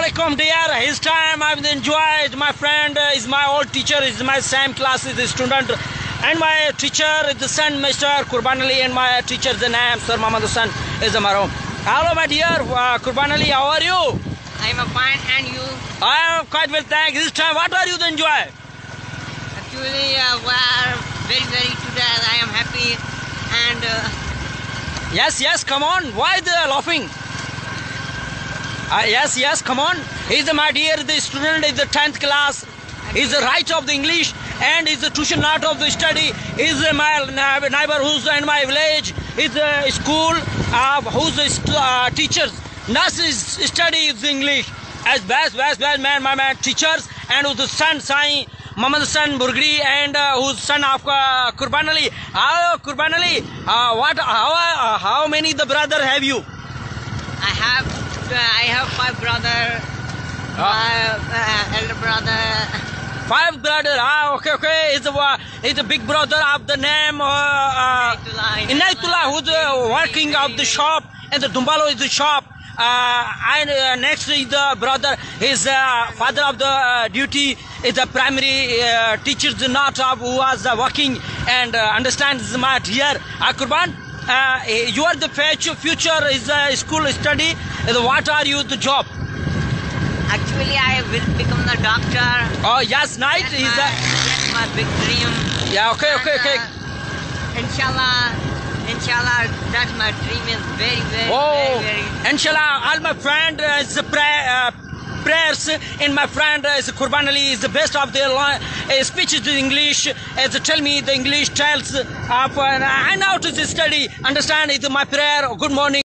Assalamualaikum dear. His time I've enjoyed. My friend is my old teacher, is my same class is the student, and my teacher is the son Mr. Qurban Ali, and my teacher the name Sir Muhammad Hassan is the Maroon. Hello my dear Qurban Ali, how are you? I'm fine, and you? I am quite well, thanks. This time what are you to enjoy? Actually, we are very today. I am happy, and Yes, come on. Why the laughing? Yes, come on. He's my dear, the student is the 10th class. He's the right of the English, and he's the tuition not of the study. He's my neighbor who's in my village. He's a school who's the teachers. Nurses study is English. As best man, my man teachers, and who's the son Sai Muhammad Hassan Burgri, and who's son of Qurban Ali. Qurban Ali, how many the brother have you? I have 5 brothers. My elder brother. 5 brother. Okay. He's a big brother of the name Inayatullah, who's working of the shop, and the Dumbalo is the shop. And next is the brother, his father of the duty is the primary teacher, not of who was working and understands my dear Qurban. You are the future is school study. What are you the job? Actually, I will become the doctor. Oh yes, nice. That's my big dream. Yeah, okay. Inshallah, that's my dream is very. Inshallah, all my friend is prayers, and my friend is Qurban Ali is the best of their speeches in English. As tell me the English tells, I know to study. Understand? It's my prayer. Good morning.